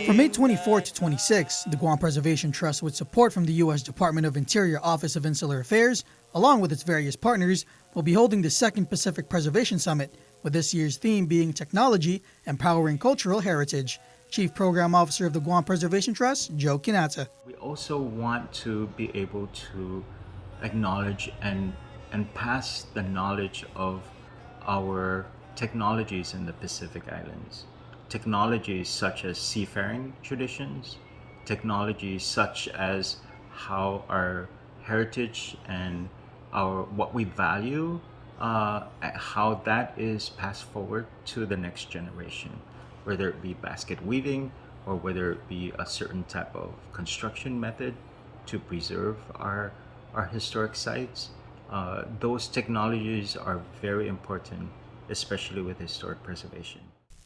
From May 24 to 26, the Guam Preservation Trust, with support from the U.S. Department of Interior Office of Insular Affairs, along with its various partners, will be holding the Second Pacific Preservation Summit, with this year's theme being Technology, Empowering Cultural Heritage. Chief Program Officer of the Guam Preservation Trust, Joe Kinata. We also want to be able to acknowledge and pass the knowledge of our technologies in the Pacific Islands. Technologies such as seafaring traditions, technologies such as how our heritage and what we value, how that is passed forward to the next generation, whether it be basket weaving or whether it be a certain type of construction method to preserve our historic sites. Those technologies are very important, especially with historic preservation.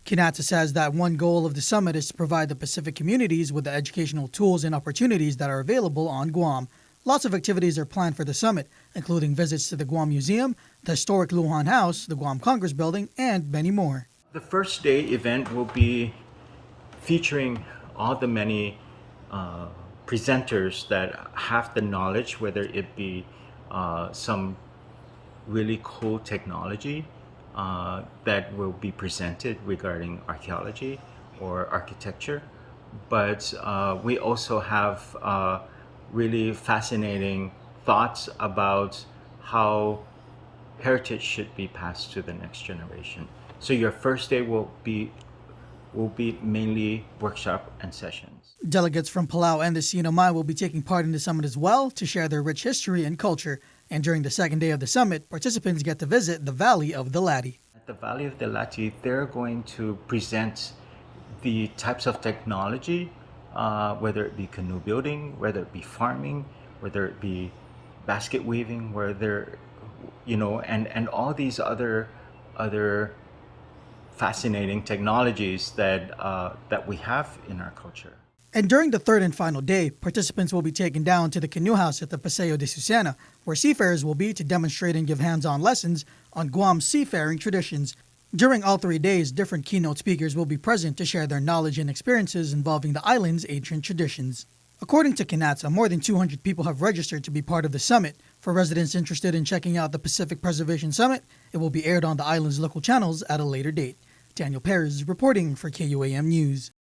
Kinata says that one goal of the summit is to provide the Pacific communities with the educational tools and opportunities that are available on Guam. Lots of activities are planned for the summit, including visits to the Guam Museum, the historic Lujan House, the Guam Congress Building, and many more. The first day event will be featuring all the many presenters that have the knowledge, whether it be some really cool technology that will be presented regarding archaeology or architecture. But we also have really fascinating thoughts about how heritage should be passed to the next generation. So your first day will be mainly workshop and sessions. Delegates from Palau and the Sinomai will be taking part in the summit as well to share their rich history and culture. And during the second day of the summit, participants get to visit the Valley of the Lati. At the Valley of the Lati, they're going to present the types of technology, whether it be canoe building, whether it be farming, whether it be basket weaving, and all these other fascinating technologies that we have in our culture. And during the third and final day, participants will be taken down to the canoe house at the Paseo de Susana, where seafarers will be to demonstrate and give hands-on lessons on Guam's seafaring traditions. During all 3 days, different keynote speakers will be present to share their knowledge and experiences involving the island's ancient traditions. According to Kinata, more than 200 people have registered to be part of the summit. For residents interested in checking out the Pacific Preservation Summit, it will be aired on the island's local channels at a later date. Daniel Perez reporting for KUAM News.